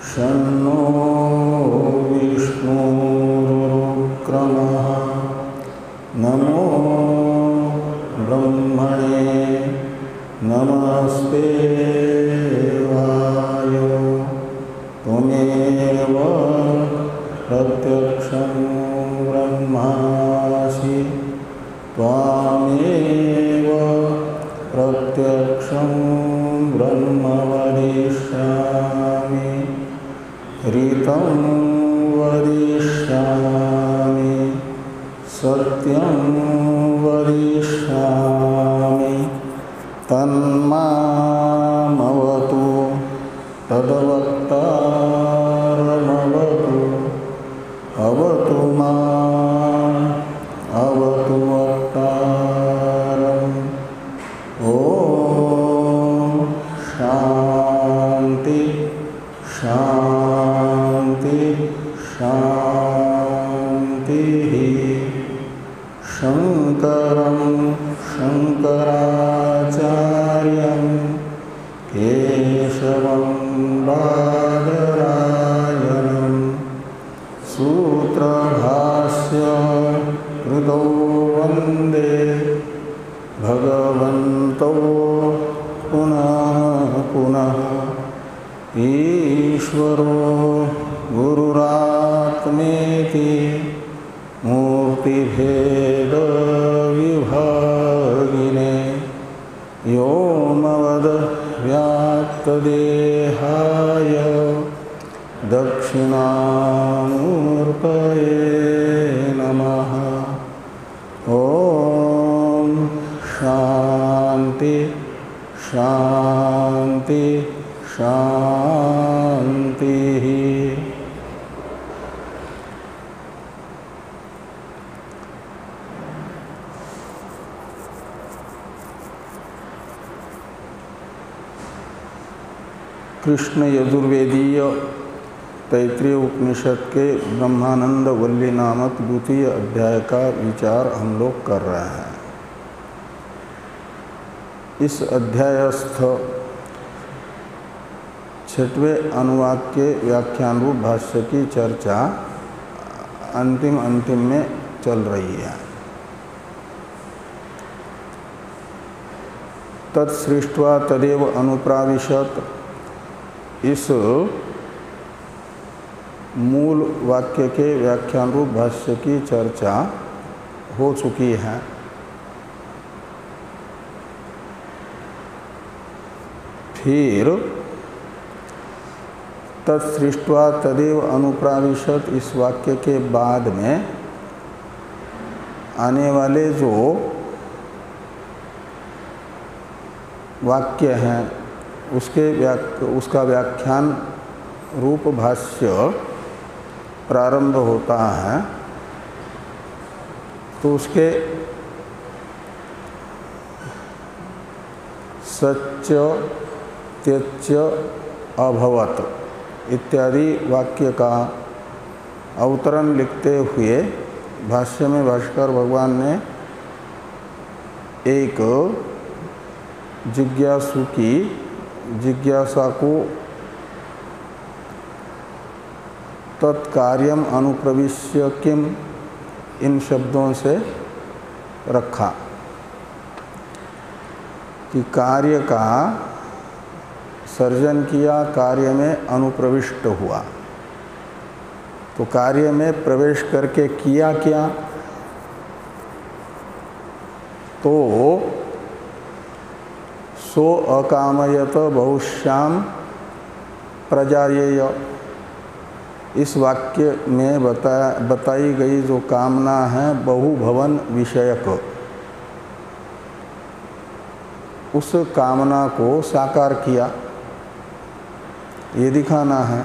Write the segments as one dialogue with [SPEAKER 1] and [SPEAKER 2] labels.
[SPEAKER 1] शन्नो विष्णुरुक्रमः नमो ब्रह्मणे नमस्ते वायो त्वमेव प्रत्यक्षं ब्रह्मासि त्वामेव प्रत्यक्षं ब्रह्म वदिष्यामि ऋतं वदिष्यामि सत्यं वदिष्यामि तन्मामवतु तद्वक्तारमवतु अवतु माम् अवतु वक्तारम् ॐ शान्ति शान्ति शान्तिः। शङ्करं शङ्कराचार्यं केशवं बादरायणं सूत्रभाष्य कृतौ वन्दे भगवन्तौ पुनः पुनः। ईश्वरो गुरुरात्मेति मूर्तिभेदविभागिने व्योमवद्व्याप्तदेहाय दक्षिणामूर्तये नमः। ॐ शान्ति शान्ति शान्तिः। कृष्ण यजुर्वेदीय तैत्रीय उपनिषद के ब्रह्मानंद वल्ली नामक द्वितीय अध्याय का विचार हम लोग कर रहे हैं। इस अध्यायस्थ छठवें अनुवाद के व्याख्यान रूप भाष्य की चर्चा अंतिम में चल रही है। तत्सृष्ट्वा तदेव अनुप्राविशत, इस मूल वाक्य के व्याख्यान रूप भाष्य की चर्चा हो चुकी है। फिर तत्सृष्ट्वा तदेव अनुप्राविशत इस वाक्य के बाद में आने वाले जो वाक्य हैं उसका व्याख्यान रूप भाष्य प्रारंभ होता है। तो उसके सच्च त्यच्च अभवत इत्यादि वाक्य का अवतरण लिखते हुए भाष्य में भाष्कर भगवान ने एक जिज्ञासु की जिज्ञासा को तत्कार्यम अनुप्रविश्य किम इन शब्दों से रखा कि कार्य का सर्जन किया, कार्य में अनुप्रविष्ट हुआ। तो कार्य में प्रवेश करके किया क्या? तो सो अकामयत बहुश्याम प्रजायेय, इस वाक्य में बताई गई जो कामना है बहुभवन विषयक, उस कामना को साकार किया, ये दिखाना है।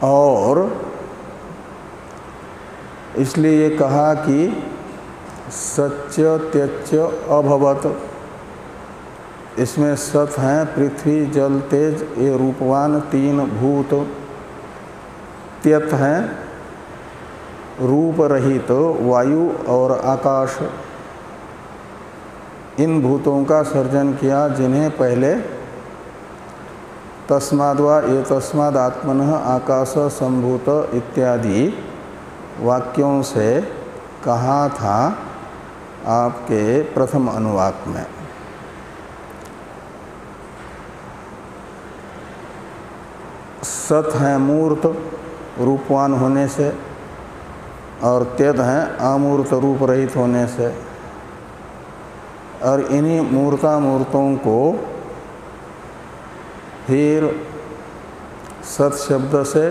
[SPEAKER 1] और इसलिए ये कहा कि सच्च त्यच्च अभवत, इसमें सत हैं पृथ्वी जल तेज ये रूपवान तीन भूत, त्यत हैं रूप रहित वायु और आकाश, इन भूतों का सर्जन किया जिन्हें पहले तस्माद्वा ये तस्माद् आत्मनः आकाश संभूत इत्यादि वाक्यों से कहा था आपके प्रथम अनुवाक में। सत है मूर्त रूपवान होने से और त्यद है अमूर्त रूप रहित होने से, और इन्हीं मूर्तामूर्तों को फिर सत शब्द से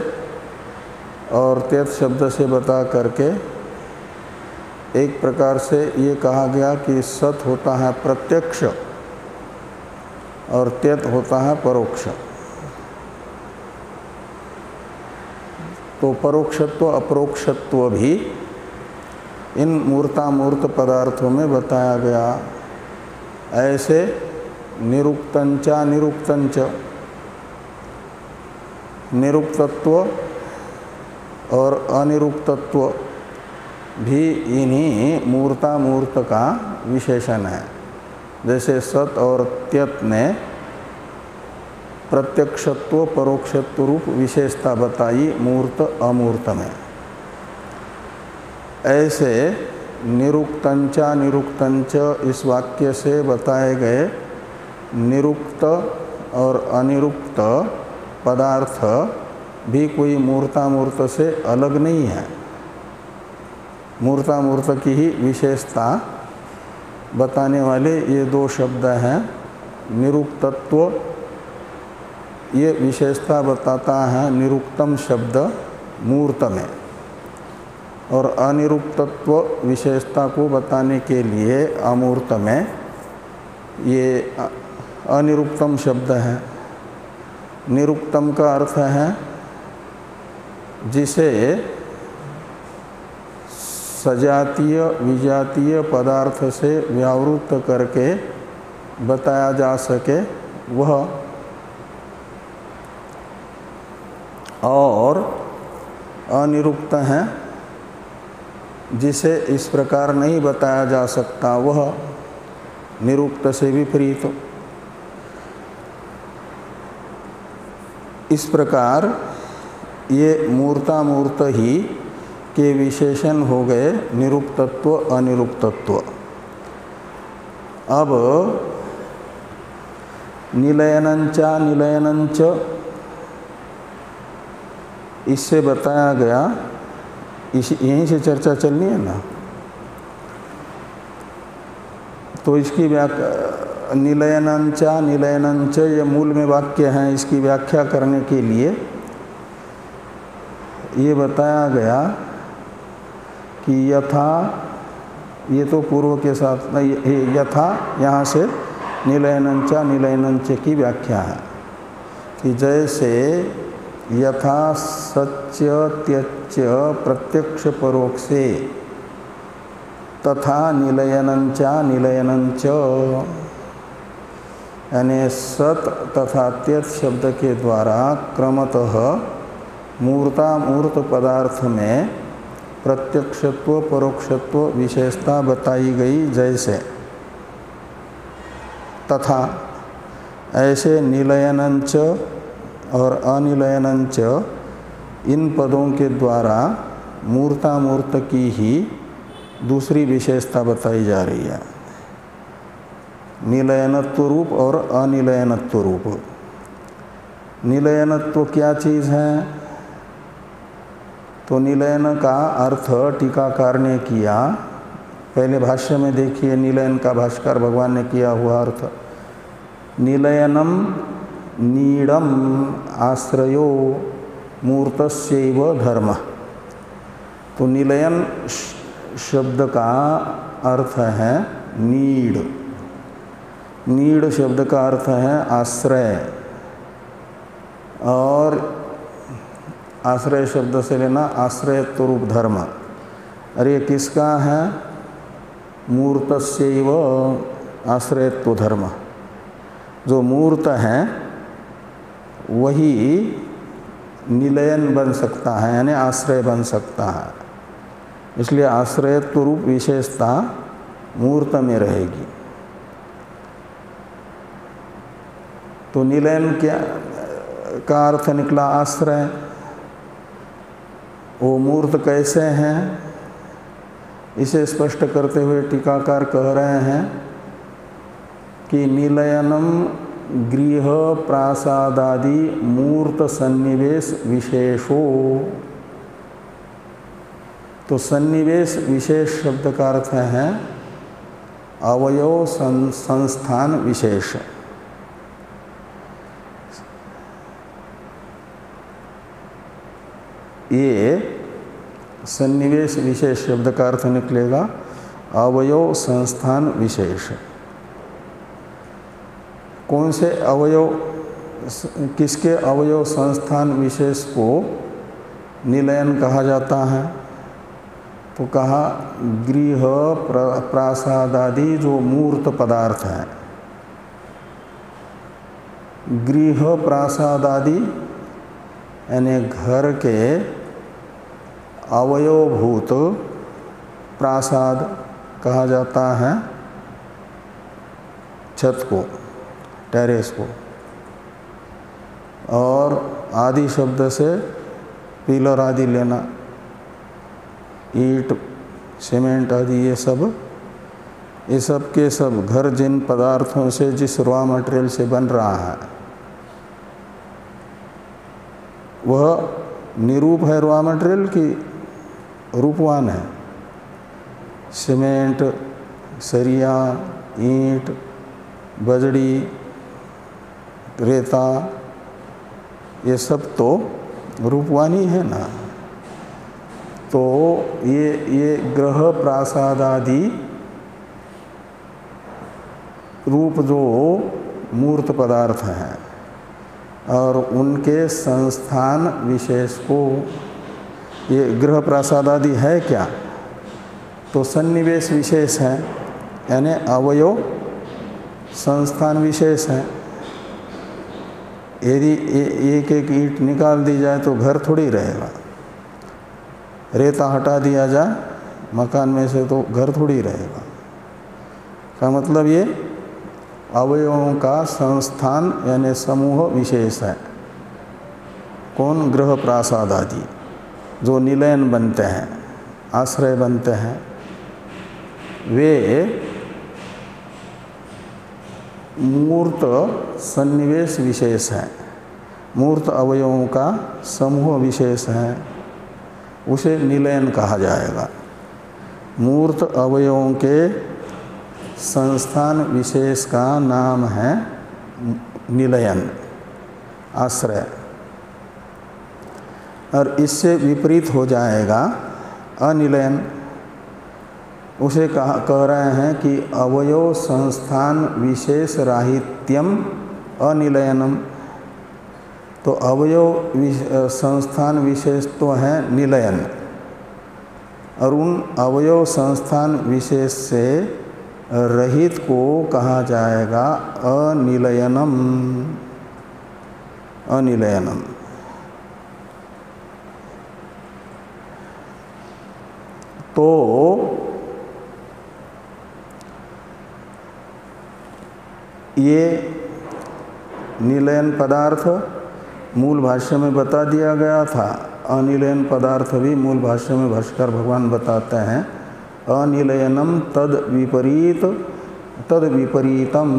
[SPEAKER 1] और त्यत शब्द से बता करके एक प्रकार से ये कहा गया कि सत होता है प्रत्यक्ष और त्यत होता है परोक्ष। तो परोक्षत्व अपरोक्षत्व भी इन मूर्तामूर्त पदार्थों में बताया गया। ऐसे निरुक्तंचा निरुक्तंच, निरुक्तत्व और अनिरुक्तत्व भी इन्हीं मूर्तामूर्त का विशेषण है। जैसे सत और त्यत ने प्रत्यक्षत्व परोक्षत्व रूप विशेषता बताई मूर्त अमूर्त में, ऐसे निरुक्तंचा निरुक्तंच इस वाक्य से बताए गए निरुक्त और अनिरुक्त पदार्थ भी कोई मूर्तामूर्त से अलग नहीं है। मूर्तामूर्त की ही विशेषता बताने वाले ये दो शब्द हैं। निरुक्तत्व ये विशेषता बताता है निरुक्तम शब्द मूर्त में, और अनिरुक्तत्व विशेषता को बताने के लिए अमूर्त में ये अनिरुक्तम शब्द है। निरुक्तम का अर्थ है जिसे सजातीय विजातीय पदार्थ से व्यावृत्त करके बताया जा सके वह, और अनिरुक्त है जिसे इस प्रकार नहीं बताया जा सकता वह निरुक्त से विपरीत। इस प्रकार ये मूर्तामूर्त ही के विशेषण हो गए निरुक्तत्व अनिरुक्तत्व। अब निलयनंचा निलयनंच इससे बताया गया, यहीं से चर्चा चलनी है ना, तो इसकी व्याख्या निलयनंचा निलयनंच ये मूल में वाक्य हैं। इसकी व्याख्या करने के लिए ये बताया गया कि यथा, ये तो पूर्व के साथ यथा यहाँ से निलयनंचा निलयनंच की व्याख्या है कि जैसे यथा सत्य त्यच्च प्रत्यक्ष परोक्षे तथा निलयनंचा निलयनंच, यानी सत तथा त्यत शब्द के द्वारा क्रमतः मूर्तामूर्त पदार्थ में प्रत्यक्षत्व परोक्षत्व विशेषता बताई गई। जैसे तथा ऐसे निलयनंच और अनिलयनंच इन पदों के द्वारा मूर्तामूर्त की ही दूसरी विशेषता बताई जा रही है, निलयनत्व रूप और अनिलयनत्व रूप। निलयनत्व क्या चीज़ है? तो निलयन का अर्थ टीकाकार ने किया, पहले भाष्य में देखिए निलयन का भाष्कर भगवान ने किया हुआ अर्थ, निलयनम नीडम आश्रयो मूर्तस्यैव धर्म। तो निलयन शब्द का अर्थ है नीड, नीड शब्द का अर्थ है आश्रय, और आश्रय शब्द से लेना आश्रयत्व रूप धर्म। अरे ये किसका है? मूर्तस्यैव आश्रयत्व धर्म। जो मूर्त है वही निलयन बन सकता है, यानी आश्रय बन सकता है। इसलिए आश्रयत्व रूप विशेषता मूर्त में रहेगी। तो निलयन क्या, का अर्थ निकला आश्रय। वो मूर्त कैसे हैं, इसे स्पष्ट करते हुए टीकाकार कह रहे हैं कि निलयनम गृह प्रासादादि मूर्त सन्निवेश विशेषो। तो सन्निवेश विशेष शब्द का अर्थ है अवयव संस्थान विशेष। ये सन्निवेश विशेष शब्द का अर्थ निकलेगा अवयव संस्थान विशेष। कौन से अवयव, किसके अवयव संस्थान विशेष को निलयन कहा जाता है? तो कहा गृह प्रासादादि जो मूर्त पदार्थ हैं। गृह प्रासादादि यानी घर के अवयवभूत प्रासाद कहा जाता है छत को, टेरेस को। और आदि शब्द से पिलर आदि लेना, ईंट सीमेंट आदि ये सब के सब घर जिन पदार्थों से, जिस रॉ मटेरियल से बन रहा है वह निरूप है रॉ मटेरियल की रूपवान है। सीमेंट, सरिया, ईंट, बजड़ी, रेता ये सब तो रूपवान ही है ना। तो ये ग्रह प्रासाद आदि रूप जो मूर्त पदार्थ हैं और उनके संस्थान विशेष को, ये गृह प्रासाद आदि है क्या? तो सन्निवेश विशेष है, यानी अवयव संस्थान विशेष है। यदि एक एक ईंट निकाल दी जाए तो घर थोड़ी रहेगा। रेता हटा दिया जाए मकान में से तो घर थोड़ी रहेगा। का मतलब ये अवयवों का संस्थान यानी समूह विशेष है। कौन? गृह प्रासाद आदि जो निलयन बनते हैं, आश्रय बनते हैं, वे मूर्त सन्निवेश विशेष हैं, मूर्त अवयवों का समूह विशेष है, उसे निलयन कहा जाएगा। मूर्त अवयवों के संस्थान विशेष का नाम है निलयन, आश्रय। और इससे विपरीत हो जाएगा अनिलयन। उसे कह रहे हैं कि अवयव संस्थान विशेष राहित्यम अनिलयनम। तो अवयव संस्थान विशेष तो है निलयन, और उन अवयव संस्थान विशेष से रहित को कहा जाएगा अनिलयनम। अनिलयनम तो ये निलयन पदार्थ मूल भाष्य में बता दिया गया था। अनिलयन पदार्थ भी मूल भाष्य में भाष्यकार भगवान बताते हैं अनिलयनम तद विपरीतम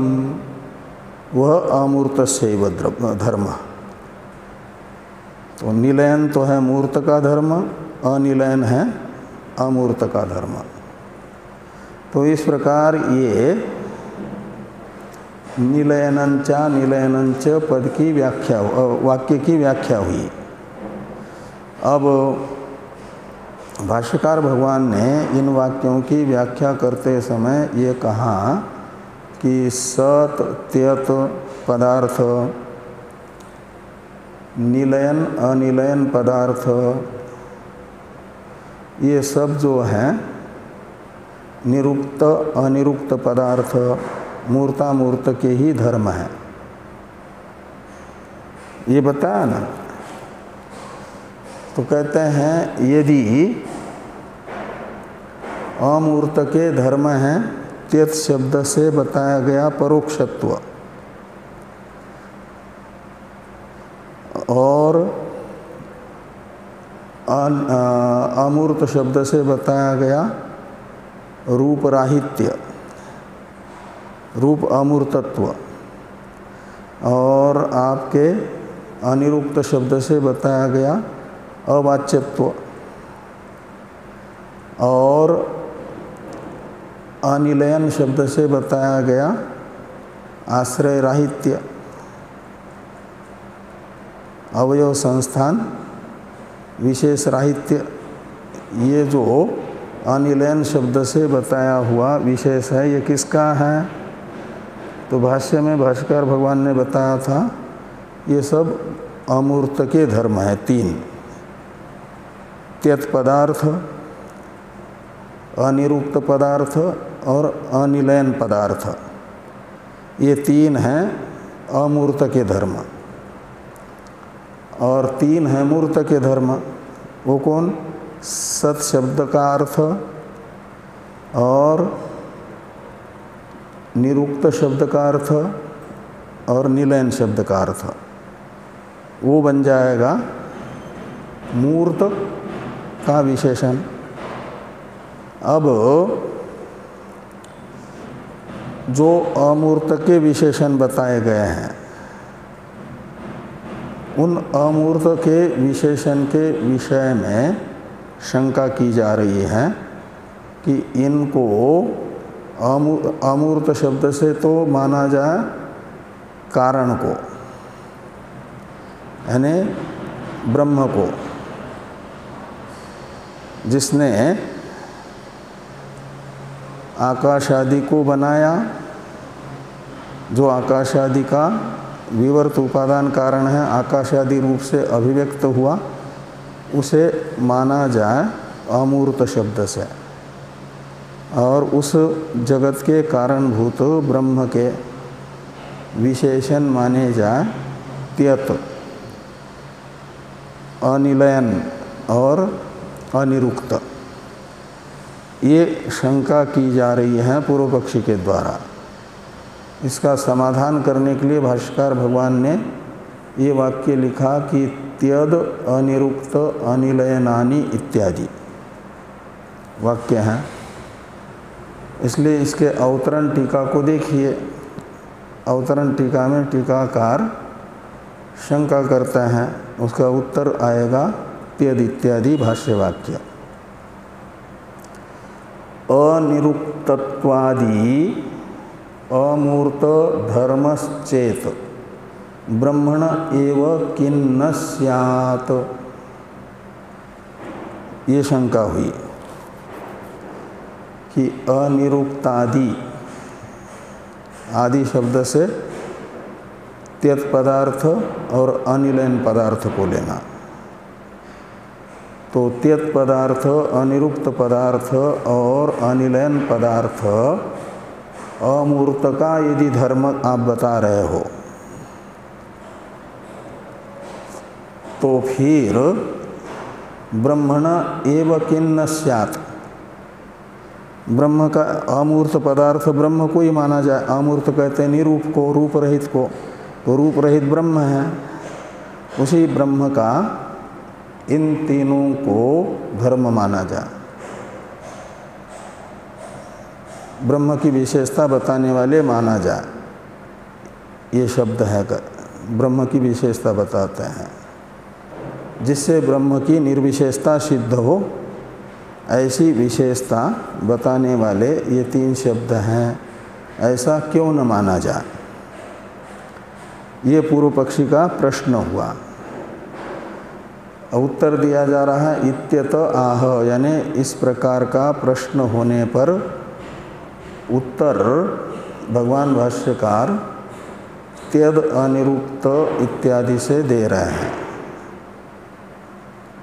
[SPEAKER 1] वह अमूर्तस्यैव धर्म। तो निलयन तो है मूर्त का धर्म, अनिलयन है अमूर्त का धर्म। तो इस प्रकार ये निलयनंच पद की व्याख्या, वाक्य की व्याख्या हुई। अब भाष्यकार भगवान ने इन वाक्यों की व्याख्या करते समय ये कहा कि सत त्यत पदार्थ, निलयन अनिलयन पदार्थ, ये सब जो हैं निरुक्त अनिरुक्त पदार्थ मूर्तामूर्त के ही धर्म है। ये बताया ना। तो कहते हैं यदि अमूर्त के धर्म हैं, त्यत शब्द से बताया गया परोक्षत्व, और अमूर्त शब्द से बताया गया रूप राहित्य, रूप अमूर्तत्व, और आपके अनिरुक्त शब्द से बताया गया अवाच्यत्व, और अनिलयन शब्द से बताया गया आश्रय राहित्य, अवयव संस्थान विशेष राहित्य। ये जो अनिलयन शब्द से बताया हुआ विशेष है, ये किसका है? तो भाष्य में भाष्यकार भगवान ने बताया था ये सब अमूर्त के धर्म है, तीन: त्यत पदार्थ, अनिरुक्त पदार्थ और अनिलयन पदार्थ। ये तीन हैं अमूर्त के धर्म, और तीन हैं मूर्त के धर्म। वो कौन? सत शब्द का अर्थ और निरुक्त शब्द का अर्थ और निलयन शब्द का अर्थ। वो बन जाएगा मूर्त का विशेषण। अब जो अमूर्त के विशेषण बताए गए हैं, उन अमूर्त के विशेषण के विषय में शंका की जा रही है कि इनको अमूर्त शब्द से तो माना जाए कारण को, यानी ब्रह्म को, जिसने आकाश आदि को बनाया, जो आकाश आदि का विवर्त उपादान कारण है, आकाश आदि रूप से अभिव्यक्त हुआ, उसे माना जाए अमूर्त शब्द से, और उस जगत के कारणभूत ब्रह्म के विशेषण माने जाए त्यत, अनिलयन और अनिरुक्त। ये शंका की जा रही है पूर्व पक्षी के द्वारा। इसका समाधान करने के लिए भाष्यकार भगवान ने ये वाक्य लिखा कि त्यद अनिरुक्त अनिलयनानि इत्यादि वाक्य हैं। इसलिए इसके अवतरण टीका को देखिए। अवतरण टीका में टीकाकार शंका करते हैं, उसका उत्तर आएगा त्यद इत्यादि भाष्य वाक्य। अनिरुक्तत्वादि अमूर्त धर्मश्चेत ब्रह्मण एव किन्न स्यात्, ये शंका हुई कि अनिरुक्तादि, आदि शब्द से त्यत पदार्थ और अनिलयन पदार्थ को लेना। तो त्यत पदार्थ, अनिरुक्त पदार्थ और अनिलयन पदार्थ अमूर्त का यदि धर्म आप बता रहे हो, तो फिर ब्रह्मण एव किन्न स्यात्, ब्रह्म का अमूर्त पदार्थ ब्रह्म को ही माना जाए। अमूर्त कहते हैं निरूप को, रूप रहित को, तो रूप रहित ब्रह्म है। उसी ब्रह्म का इन तीनों को धर्म माना जाए। ब्रह्म की विशेषता बताने वाले माना जाए, ये शब्द है, ब्रह्म की विशेषता बताते हैं, जिससे ब्रह्म की निर्विशेषता सिद्ध हो, ऐसी विशेषता बताने वाले ये तीन शब्द हैं। ऐसा क्यों न माना जाए, ये पूर्व पक्षी का प्रश्न हुआ। उत्तर दिया जा रहा है इत्यत आह, यानी इस प्रकार का प्रश्न होने पर उत्तर भगवान भाष्यकार त्यद अनिरुक्त इत्यादि से दे रहे हैं।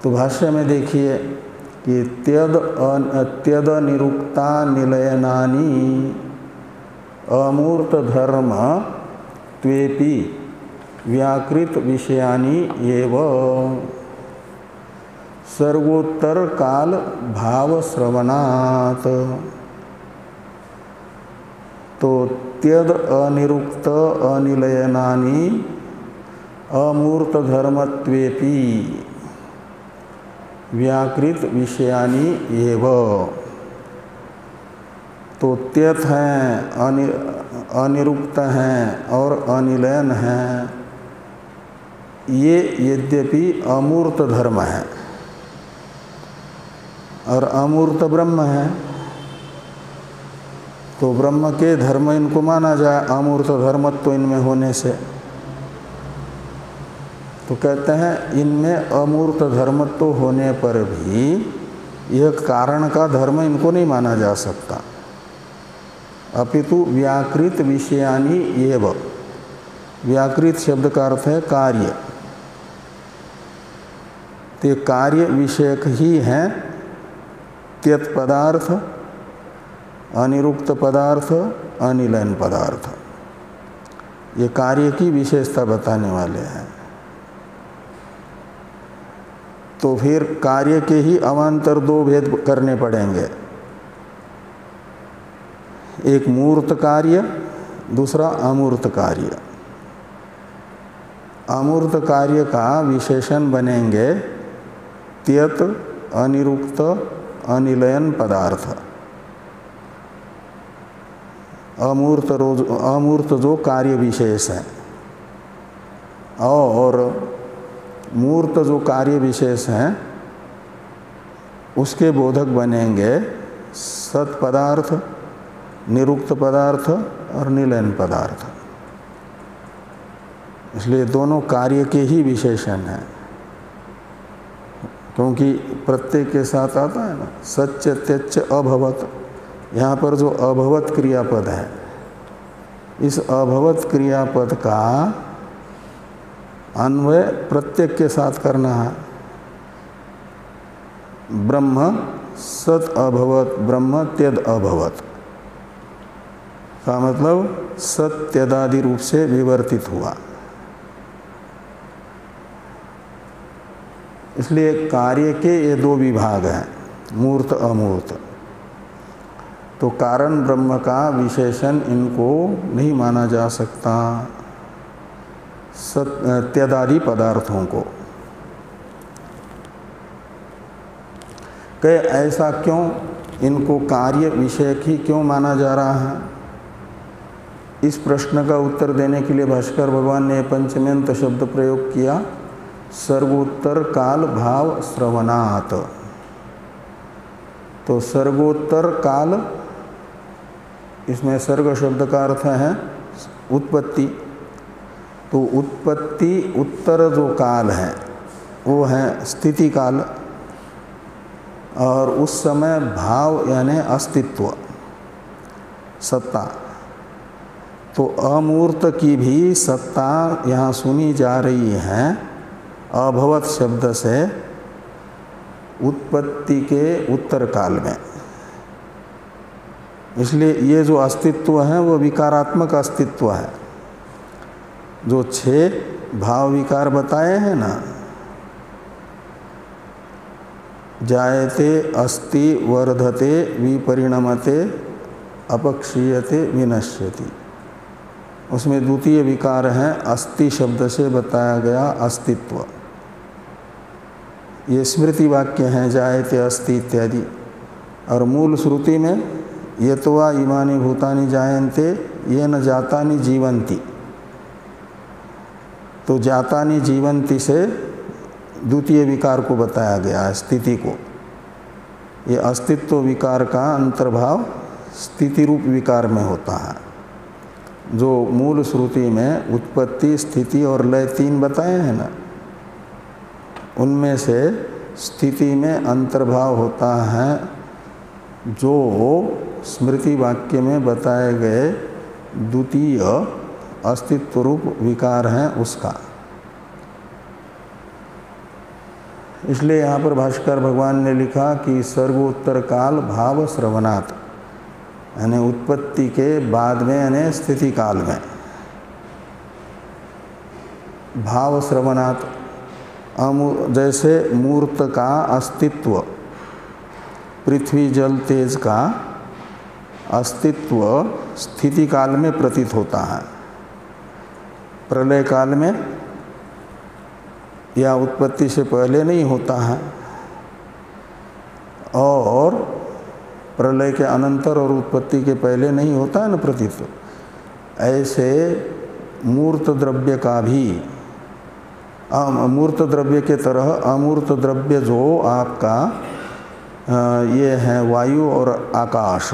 [SPEAKER 1] तो भाष्य में देखिए कि त्यद निरुक्ता निलयनानि अमूर्त धर्म त्वेपि व्याकृत विषयानि एव सर्वोत्तर काल भाव श्रवणात्। तो त्यद अनिरुक्त अनिलयनानि अमूर्त धर्मत्वेपि व्याकृत विषयानि एव। तो त्यथ हैं, अनिरुक्त हैं और अनिलयन हैं, ये यद्यपि अमूर्त धर्म है और अमूर्त ब्रह्म है, तो ब्रह्म के धर्म इनको माना जाए अमूर्त धर्मत्व इनमें होने से। तो कहते हैं इनमें अमूर्त धर्मत्व होने पर भी यह कारण का धर्म इनको नहीं माना जा सकता, अपितु व्याकृत विषयानि एव। व्याकृत शब्द का अर्थ है कार्य, तो कार्य विषयक ही हैं त्यत पदार्थ, अनिरुक्त पदार्थ, अनिलयन पदार्थ, ये कार्य की विशेषता बताने वाले हैं। तो फिर कार्य के ही अवान्तर दो भेद करने पड़ेंगे, एक मूर्त कार्य, दूसरा अमूर्त कार्य। अमूर्त कार्य का विशेषण बनेंगे त्यत, अनिरुक्त, अनिलयन पदार्थ। अमूर्त जो कार्य विशेष है और मूर्त जो कार्य विशेष हैं उसके बोधक बनेंगे सत पदार्थ, निरुक्त पदार्थ और निलयन पदार्थ। इसलिए दोनों कार्य के ही विशेषण हैं, क्योंकि प्रत्येक के साथ आता है ना सच्च त्यच्च अभवत। यहाँ पर जो अभवत क्रियापद है, इस अभवत क्रियापद का अन्वय प्रत्येक के साथ करना है। ब्रह्म सत अभवत, ब्रह्म त्यद अभवत का मतलब सत्यदादि रूप से विवर्तित हुआ। इसलिए कार्य के ये दो विभाग हैं, मूर्त अमूर्त। तो कारण ब्रह्म का विशेषण इनको नहीं माना जा सकता, त्यदादि पदार्थों को। कहे ऐसा क्यों, इनको कार्य विषयक ही क्यों माना जा रहा है? इस प्रश्न का उत्तर देने के लिए भास्कर भगवान ने पंचम्यंत शब्द प्रयोग किया, सर्वोत्तर काल भाव श्रवणात्। तो सर्वोत्तर काल, इसमें सर्ग शब्द का अर्थ है उत्पत्ति। तो उत्पत्ति उत्तर जो काल है वो है स्थिति काल, और उस समय भाव यानी अस्तित्व, सत्ता। तो अमूर्त की भी सत्ता यहाँ सुनी जा रही है अभवत शब्द से, उत्पत्ति के उत्तर काल में। इसलिए ये जो अस्तित्व है वो विकारात्मक अस्तित्व है। जो 6 भाव विकार बताए हैं ना, जायते, अस्ति, वर्धते, विपरिणमते, अपक्षीयते, विनश्यति, उसमें द्वितीय विकार है अस्ति शब्द से बताया गया अस्तित्व। ये स्मृति वाक्य हैं जायते, अस्ति इत्यादि। और मूल श्रुति में यत्वा इमानि भूतानि जायन्ते येन जातानि जीवन्ति, तो जातानि जीवन्ति से द्वितीय विकार को बताया गया है, स्थिति को। ये अस्तित्व विकार का अंतर्भाव स्थिति रूप विकार में होता है। जो मूल श्रुति में उत्पत्ति, स्थिति और लय 3 बताए हैं ना, उनमें से स्थिति में अंतर्भाव होता है जो स्मृति वाक्य में बताए गए द्वितीय अस्तित्व रूप विकार हैं उसका। इसलिए यहाँ पर भाष्कर भगवान ने लिखा कि सर्वोत्तर काल भाव श्रवणात्, यानी उत्पत्ति के बाद में यानी स्थिति काल में भाव श्रवणात्। जैसे मूर्त का अस्तित्व, पृथ्वी जल तेज का अस्तित्व स्थिति काल में प्रतीत होता है, प्रलय काल में या उत्पत्ति से पहले नहीं होता है और प्रलय के अनंतर और उत्पत्ति के पहले नहीं होता है न प्रतीत। ऐसे मूर्त द्रव्य का भी मूर्त द्रव्य के तरह अमूर्त द्रव्य जो आपका ये है वायु और आकाश,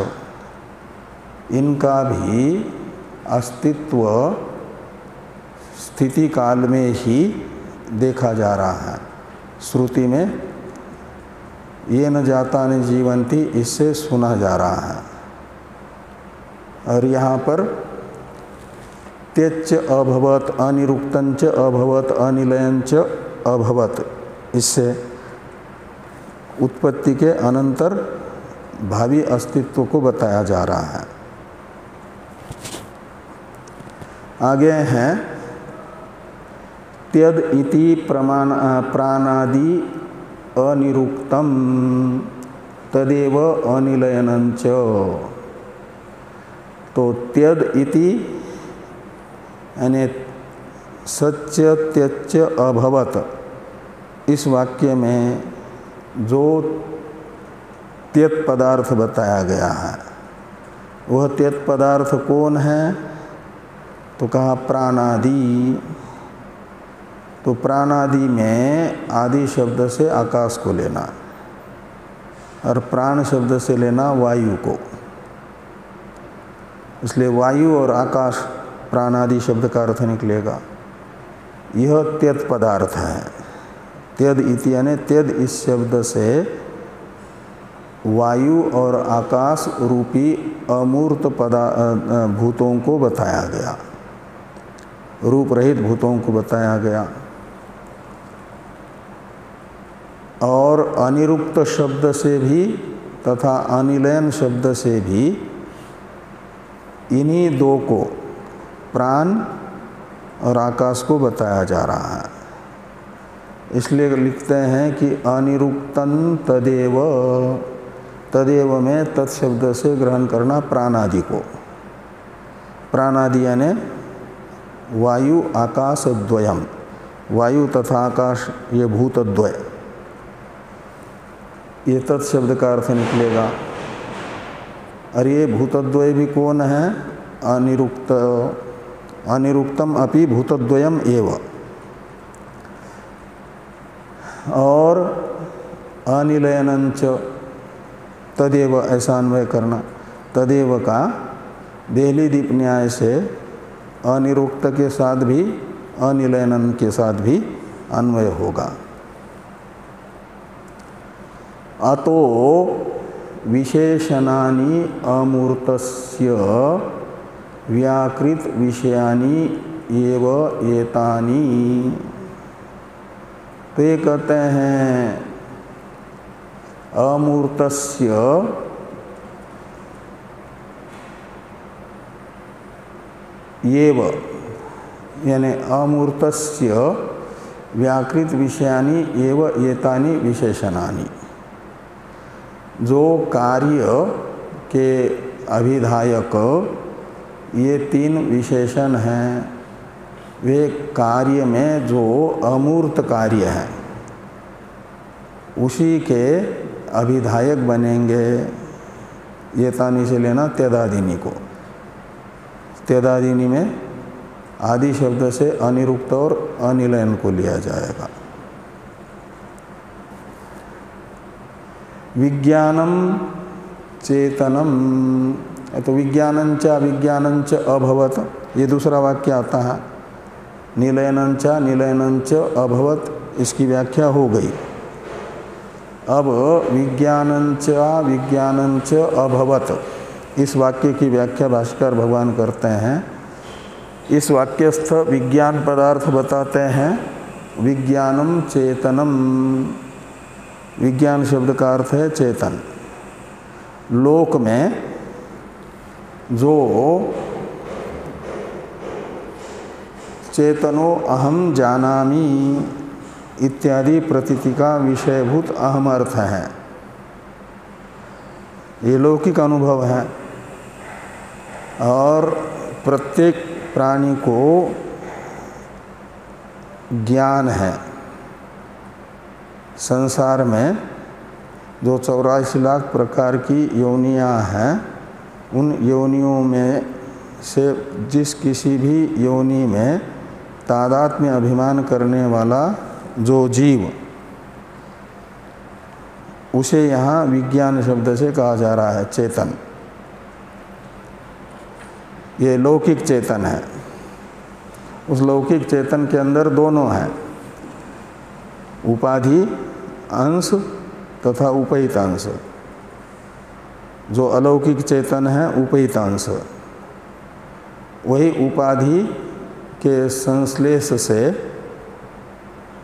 [SPEAKER 1] इनका भी अस्तित्व स्थिति काल में ही देखा जा रहा है। श्रुति में ये न जाता न जीवंती, इससे सुना जा रहा है। और यहाँ पर त्यच अभवत, अनिरुक्तंच अभवत, अनिलयंच अभवत, इससे उत्पत्ति के अनंतर भावी अस्तित्व को बताया जा रहा है। आगे हैं त्यद इति प्राणादि अनिरुक्तम तदेव अनिलयनंच। तो त्यद इति यानी सच्च त्यच अभवत, इस वाक्य में जो त्यत पदार्थ बताया गया है वह त्यत पदार्थ कौन है? तो कहा प्राणादि। तो प्राणादि में आदि शब्द से आकाश को लेना और प्राण शब्द से लेना वायु को। इसलिए वायु और आकाश प्राणादि शब्द का अर्थ निकलेगा। यह त्यत पदार्थ है। त्यद इति यानी त्यद इस शब्द से वायु और आकाश रूपी अमूर्त भूतों को बताया गया, रूप रहित भूतों को बताया गया। और अनिरुक्त शब्द से भी तथा अनिलयन शब्द से भी इन्हीं दो को, प्राण और आकाश को बताया जा रहा है। इसलिए लिखते हैं कि अनिरुक्तन तदेव, तदेव में तत्शब्द से ग्रहण करना प्राणादि को। प्राणादि यानी वायु आकाश द्वयम, वायु तथा आकाश ये भूतद्वय, ये तत्शब्द का अर्थ निकलेगा। और ये भूतद्वय भी कौन है? अनिरुक्त, अनिरुक्तम अपि भूतद्वयम एव। और अनिलयनंच तदेव, ऐसा अन्वय करना। तदेव का देहली दीप न्याय से अनिरुक्त के साथ भी अनिलयनन के साथ भी अन्वय होगा। अतो विशेषणानि अमूर्तस्य व्याकृत विषयानि एव एतानि। तो ये कहते हैं अमूर्तस्य एव यानी अमूर्तस्य व्याकृत विषयानि एव एतानि विशेषणानि। जो कार्य के अभिधायक ये तीन विशेषण हैं, वे कार्य में जो अमूर्त कार्य हैं उसी के अभिधायक बनेंगे। ये तानी से लेना त्यदादिनी को। त्यदादिनी में आदि शब्द से अनिरुक्त और अनिलयन को लिया जाएगा। विज्ञानम चेतनम, तो विज्ञानंच विज्ञानंच अभवत, ये दूसरा वाक्य आता है। निलयनंच निलयनंच अभवत, इसकी व्याख्या हो गई। अब विज्ञानंच विज्ञानंच अभवत, इस वाक्य की व्याख्या भाष्कर भगवान करते हैं। इस वाक्यस्थ विज्ञान पदार्थ बताते हैं। विज्ञानम चेतनम, विज्ञान शब्द का अर्थ है चेतन। लोक में जो चेतनो अहम जानामि इत्यादि प्रतीति का विषयभूत अहम अर्थ है, ये लौकिक अनुभव है। और प्रत्येक प्राणी को ज्ञान है, संसार में जो 84 लाख प्रकार की योनियां हैं, उन योनियों में से जिस किसी भी योनि में तादात्म्य अभिमान करने वाला जो जीव, उसे यहाँ विज्ञान शब्द से कहा जा रहा है चेतन। ये लौकिक चेतन है। उस लौकिक चेतन के अंदर दोनों हैं, उपाधि अंश तथा उपहित अंश। जो अलौकिक चेतन है उपहित अंश, वही उपाधि के संश्लेष से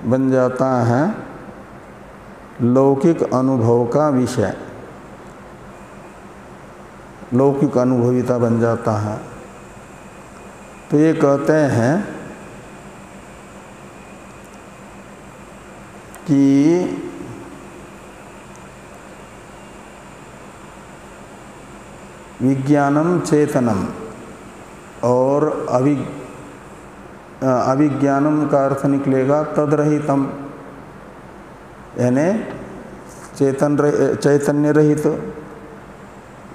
[SPEAKER 1] बन जाता है लौकिक अनुभव का विषय, लौकिक अनुभविता बन जाता है। तो ये कहते हैं कि विज्ञानम चेतनम और अविज्ञानम का अर्थ निकलेगा तदरहितम, यानी चैतन्य रहित।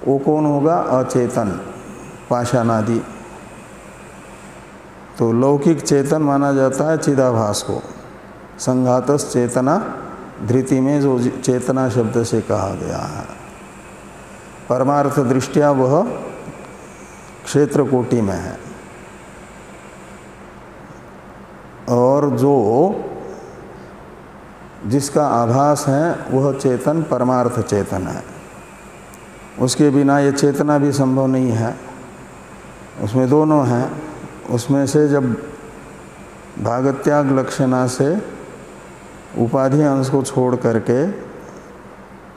[SPEAKER 1] वो कौन होगा? अचेतन, पाषाणादि। तो लौकिक चेतन माना जाता है चिदाभास को। संघातस चेतना धृति में जो चेतना शब्द से कहा गया है, परमार्थ दृष्टिया वह क्षेत्र कोटि में है। और जो जिसका आभास है वह चेतन परमार्थ चेतन है। उसके बिना ये चेतना भी संभव नहीं है। उसमें दोनों हैं। उसमें से जब भागत्याग लक्षणा से उपाधि अंश को छोड़ करके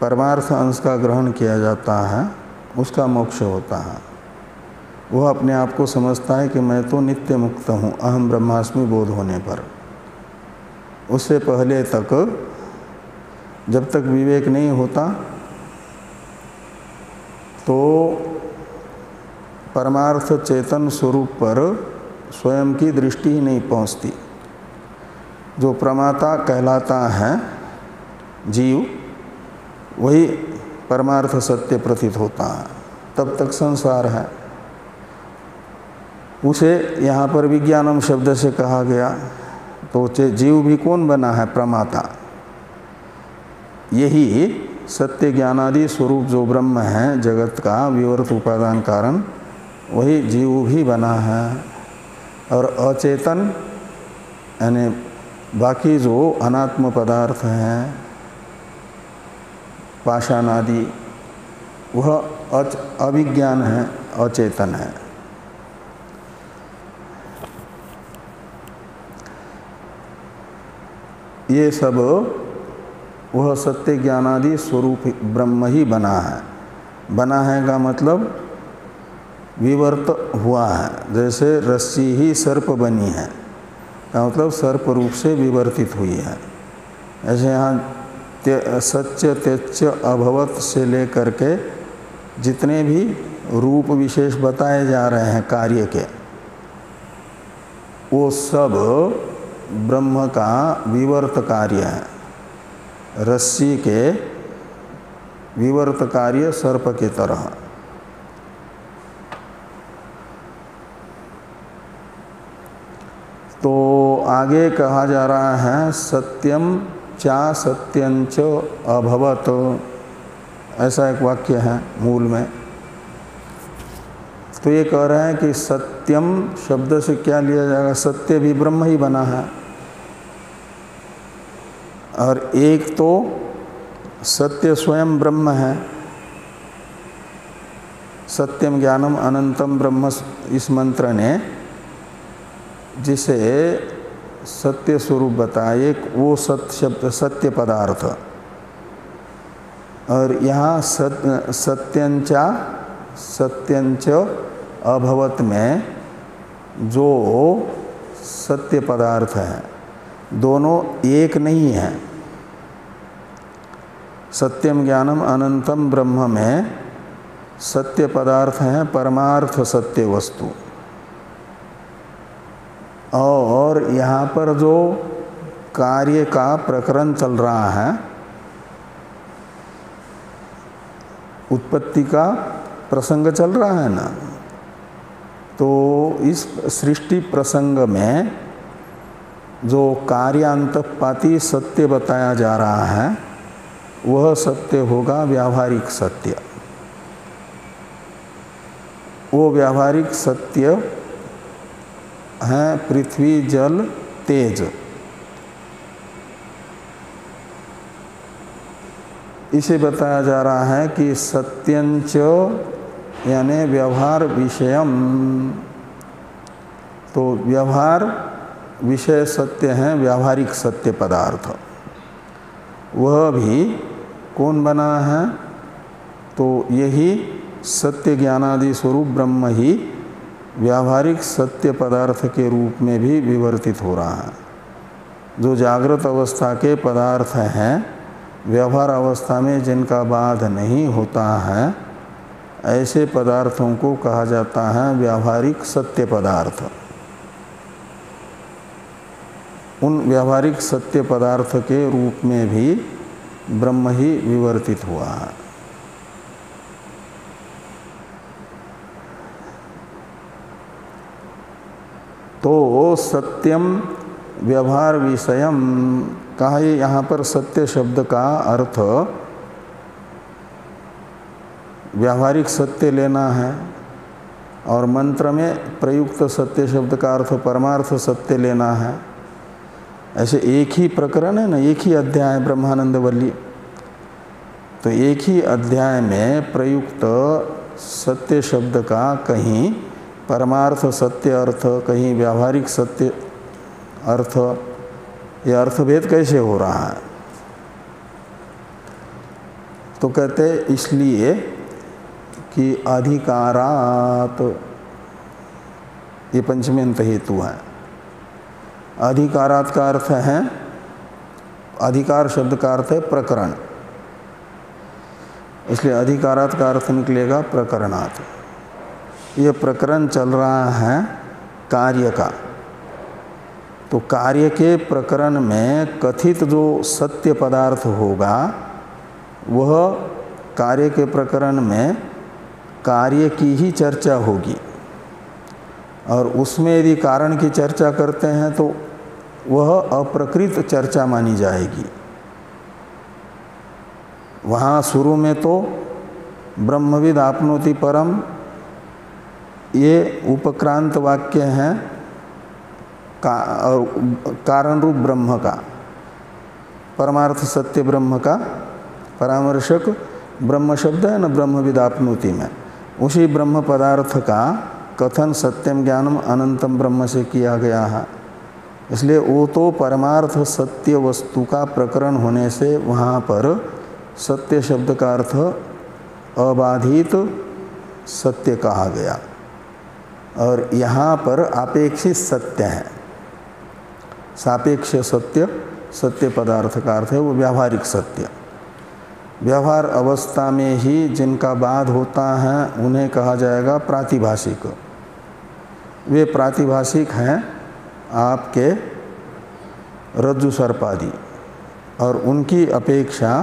[SPEAKER 1] परमार्थ अंश का ग्रहण किया जाता है, उसका मोक्ष होता है। वह अपने आप को समझता है कि मैं तो नित्य मुक्त हूँ, अहम ब्रह्मास्मि बोध होने पर। उससे पहले तक, जब तक विवेक नहीं होता, तो परमार्थ चेतन स्वरूप पर स्वयं की दृष्टि ही नहीं पहुँचती। जो प्रमाता कहलाता है जीव, वही परमार्थ सत्य प्रतीत होता है। तब तक संसार है। उसे यहाँ पर विज्ञानम शब्द से कहा गया। तो जीव भी कौन बना है? प्रमाता। यही सत्य ज्ञानादि स्वरूप जो ब्रह्म है जगत का विवर्त उपादान कारण, वही जीव भी बना है। और अचेतन यानी बाकी जो अनात्म पदार्थ हैं, पाषाण आदि, वह अविज्ञान है, अचेतन है। ये सब वह सत्य ज्ञानादि स्वरूप ब्रह्म ही बना है। बना है का मतलब विवर्त हुआ है। जैसे रस्सी ही सर्प बनी है, का मतलब सर्प रूप से विवर्तित हुई है। ऐसे यहाँ सच्च त्यच्च अभवत से लेकर के जितने भी रूप विशेष बताए जा रहे हैं कार्य के, वो सब ब्रह्म का विवर्त कार्य है। रस्सी के विवर्त कार्य सर्प की तरह। तो आगे कहा जा रहा है सत्यम चा सत्यंच अभवत, ऐसा एक वाक्य है मूल में। तो ये कह रहे हैं कि सत्यम शब्द से क्या लिया जाएगा? सत्य भी ब्रह्म ही बना है। और एक तो सत्य स्वयं ब्रह्म है। सत्यम ज्ञानम अनंतम ब्रह्म, इस मंत्र ने जिसे सत्य स्वरूप बताया, एक वो सत्य शब्द सत्य पदार्थ। और यहाँ सत्यंचा सत्यंच अभवत में जो सत्य पदार्थ है, दोनों एक नहीं है। सत्यम ज्ञानम अनंतम ब्रह्म में सत्य पदार्थ हैं परमार्थ सत्य वस्तु। और यहाँ पर जो कार्य का प्रकरण चल रहा है, उत्पत्ति का प्रसंग चल रहा है ना, तो इस सृष्टि प्रसंग में जो कार्यांतपाती सत्य बताया जा रहा है वह सत्य होगा व्यावहारिक सत्य। वो व्यावहारिक सत्य है पृथ्वी जल तेज। इसे बताया जा रहा है कि सत्यंच यानी व्यवहार विषयम, तो व्यवहार विषय सत्य है व्यावहारिक सत्य पदार्थ। वह भी कौन बना है, तो यही सत्य ज्ञानादि स्वरूप ब्रह्म ही व्यावहारिक सत्य पदार्थ के रूप में भी विवर्तित हो रहा है। जो जागृत अवस्था के पदार्थ हैं, व्यवहार अवस्था में जिनका बाध नहीं होता है, ऐसे पदार्थों को कहा जाता है व्यावहारिक सत्य पदार्थ। उन व्यावहारिक सत्य पदार्थ के रूप में भी ब्रह्म ही विवर्तित हुआ है। तो सत्यम व्यवहार विषयम कहा, यहाँ पर सत्य शब्द का अर्थ व्यावहारिक सत्य लेना है, और मंत्र में प्रयुक्त सत्य शब्द का अर्थ परमार्थ सत्य लेना है। ऐसे एक ही प्रकरण है ना, एक ही अध्याय ब्रह्मानंद वल्ली, तो एक ही अध्याय में प्रयुक्त सत्य शब्द का कहीं परमार्थ सत्य अर्थ, कहीं व्यावहारिक सत्य अर्थ, यह अर्थभेद कैसे हो रहा है? तो कहते इसलिए कि अधिकारात, ये पंचमी अंत हेतु है। अधिकारात का अर्थ है, अधिकार शब्द का अर्थ है प्रकरण, इसलिए अधिकारात का अर्थ निकलेगा प्रकरणात्। ये प्रकरण चल रहा है कार्य का, तो कार्य के प्रकरण में कथित जो सत्य पदार्थ होगा वह कार्य के प्रकरण में कार्य की ही चर्चा होगी, और उसमें यदि कारण की चर्चा करते हैं तो वह अप्रकृत चर्चा मानी जाएगी। वहाँ शुरू में तो ब्रह्मविद आपनोति परम, ये उपक्रांत वाक्य हैं और कारण रूप ब्रह्म का, परमार्थ सत्य ब्रह्म का परामर्शक ब्रह्म शब्द है न ब्रह्मविद आपनोति में, उसी ब्रह्म पदार्थ का कथन सत्यम ज्ञानम अनंतम ब्रह्म से किया गया है। इसलिए वो तो परमार्थ सत्य वस्तु का प्रकरण होने से वहाँ पर सत्य शब्द का अर्थ अबाधित सत्य कहा गया, और यहाँ पर अपेक्षित सत्य है। सापेक्ष सत्य, सत्य पदार्थ का अर्थ है वो व्यावहारिक सत्य। व्यवहार अवस्था में ही जिनका बाध होता है उन्हें कहा जाएगा प्रातिभाषिक। वे प्रातिभाषिक हैं आपके रज्जु सर्पादि, और उनकी अपेक्षा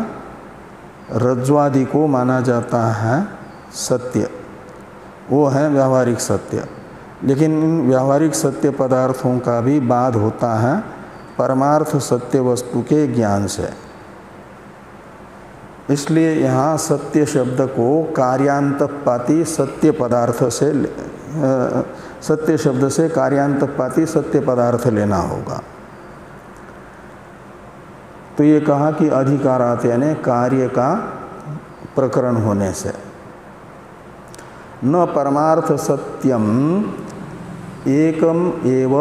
[SPEAKER 1] रज्ज्वादि को माना जाता है सत्य, वो है व्यावहारिक सत्य। लेकिन इन व्यावहारिक सत्य पदार्थों का भी बाध होता है परमार्थ सत्य वस्तु के ज्ञान से। इसलिए यहाँ सत्य शब्द को कार्यांतपाती सत्य पदार्थ से, सत्य शब्द से कार्यांतपाती सत्य पदार्थ लेना होगा। तो ये कहा कि अधिकारात यानी कार्य का प्रकरण होने से। न परमार्थ सत्यम एकम एव,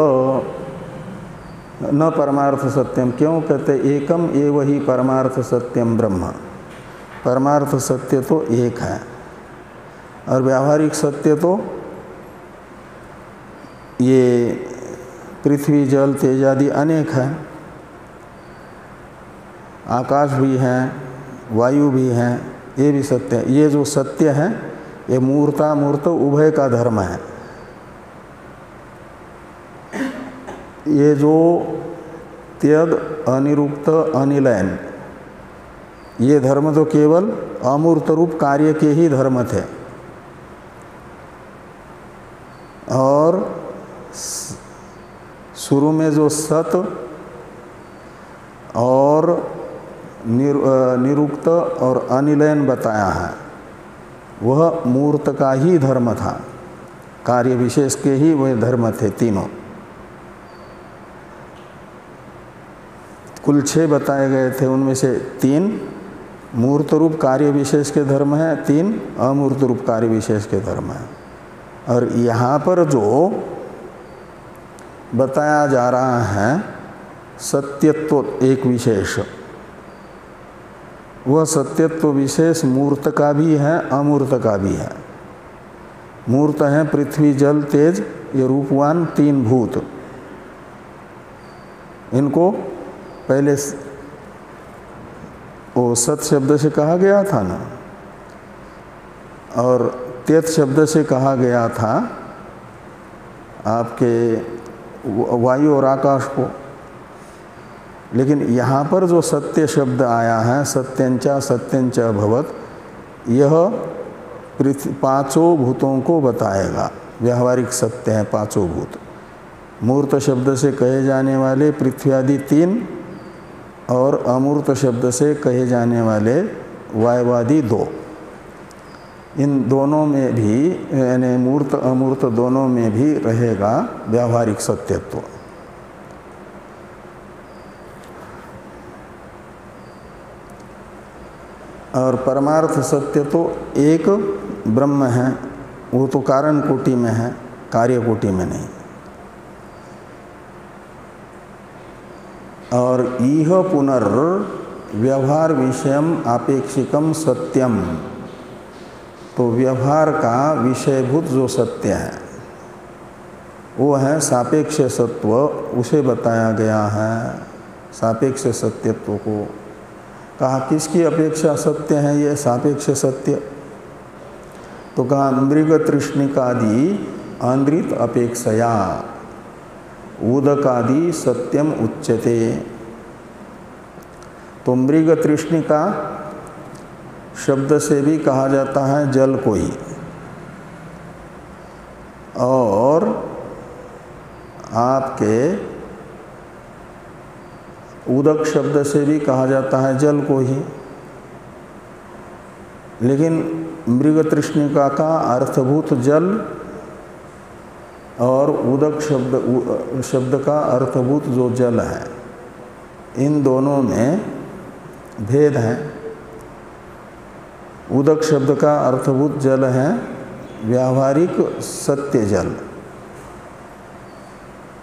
[SPEAKER 1] न परमार्थ सत्यम, क्यों कहते एकम एव ही परमार्थ सत्यम ब्रह्म। परमार्थ सत्य तो एक है, और व्यावहारिक सत्य तो ये पृथ्वी जल तेज आदि अनेक है, आकाश भी है, वायु भी है, ये भी सत्य है। ये जो सत्य है ये मूर्तामूर्त उभय का धर्म है। ये जो त्यद अनिरुक्त अनिलयन, ये धर्म तो केवल अमूर्त रूप कार्य के ही धर्म थे। और शुरू में जो सत और निरुक्त और अनिलयन बताया है वह मूर्त का ही धर्म था, कार्य विशेष के ही वह धर्म थे तीनों। कुल 6 बताए गए थे, उनमें से 3 मूर्त रूप कार्य विशेष के धर्म हैं, 3 अमूर्त रूप कार्य विशेष के धर्म हैं। और यहाँ पर जो बताया जा रहा है सत्यत्व एक विशेष, वह सत्यत्व विशेष मूर्त का भी है अमूर्त का भी है। मूर्त है पृथ्वी जल तेज, ये रूपवान 3 भूत, इनको पहले वो सत शब्द से कहा गया था ना, और तेज शब्द से कहा गया था आपके वायु और आकाश को। लेकिन यहाँ पर जो सत्य शब्द आया है, सत्यंचा सत्यंच अभवत, यह पांचों भूतों को बताएगा। व्यावहारिक सत्य है पांचों भूत। मूर्त शब्द से कहे जाने वाले पृथ्वी आदि 3 और अमूर्त शब्द से कहे जाने वाले वायुवादि 2। इन दोनों में भी, यानी मूर्त अमूर्त दोनों में भी रहेगा व्यावहारिक सत्यत्व। और परमार्थ सत्य तो एक ब्रह्म है, वो तो कारण कोटि में है, कार्य कोटि में नहीं। और इह पुनर्व्यवहार विषयम आपेक्षिकम सत्यम, तो व्यवहार का विषयभूत जो सत्य है वो है सापेक्ष सत्व, उसे बताया गया है। सापेक्ष सत्यत्व को कहा किसकी अपेक्षा सत्य है ये सापेक्ष सत्य, तो कहा मृग तृष्णिकादि आंद्रित अपेक्षया उदकादि सत्यम उच्यते। तो मृग तृष्णिका शब्द से भी कहा जाता है जल को ही, और आपके उदक शब्द से भी कहा जाता है जल को ही। लेकिन मृग तृष्णिका का अर्थभूत जल और उदक शब्द का अर्थभूत जो जल है, इन दोनों में भेद है। उदक शब्द का अर्थभूत जल है व्यावहारिक सत्य जल,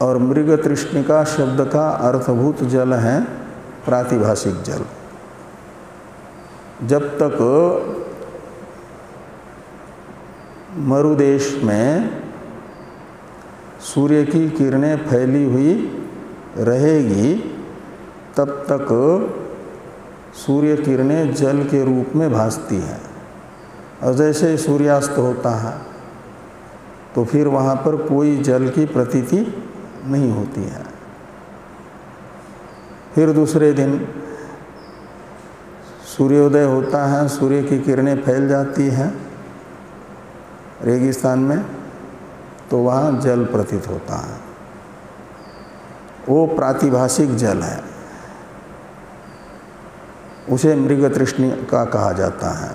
[SPEAKER 1] और मृग तृष्णिका शब्द का अर्थभूत जल है प्रातिभाषिक जल। जब तक मरुदेश में सूर्य की किरणें फैली हुई रहेगी, तब तक सूर्य किरणें जल के रूप में भासती हैं। और जैसे सूर्यास्त होता है तो फिर वहाँ पर कोई जल की प्रतीति नहीं होती है। फिर दूसरे दिन सूर्योदय होता है, सूर्य की किरणें फैल जाती हैं रेगिस्तान में, तो वहाँ जल प्रतीत होता है। वो प्रातिभाषिक जल है, उसे मृग तृष्णिका कहा जाता है।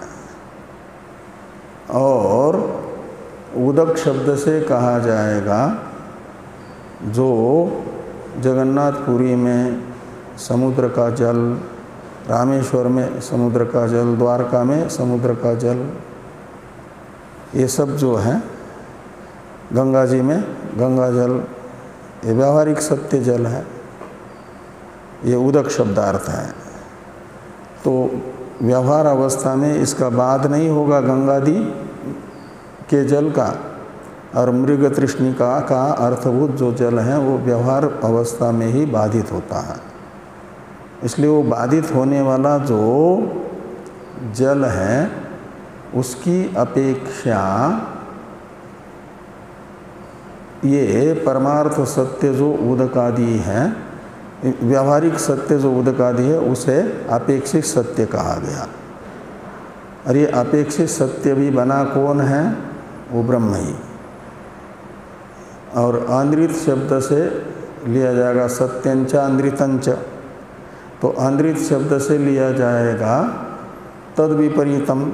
[SPEAKER 1] और उदक शब्द से कहा जाएगा जो जगन्नाथपुरी में समुद्र का जल, रामेश्वर में समुद्र का जल, द्वारका में समुद्र का जल, ये सब जो है, गंगा जी में गंगा जल, ये व्यावहारिक सत्य जल है, ये उदक शब्दार्थ है। तो व्यवहार अवस्था में इसका बाध नहीं होगा गंगादि के जल का, और मृग तृष्णिका का अर्थभूत जो जल है वो व्यवहार अवस्था में ही बाधित होता है। इसलिए वो बाधित होने वाला जो जल है उसकी अपेक्षा ये परमार्थ सत्य जो उदकादि है, व्यावहारिक सत्य जो उदकादि है उसे अपेक्षित सत्य कहा गया। और ये अपेक्षित सत्य भी बना कौन है? वो ब्रह्म ही। और आंद्रित शब्द से लिया जाएगा सत्यंच आंद्रितंच, तो आंद्रित शब्द से लिया जाएगा तद विपरीतम,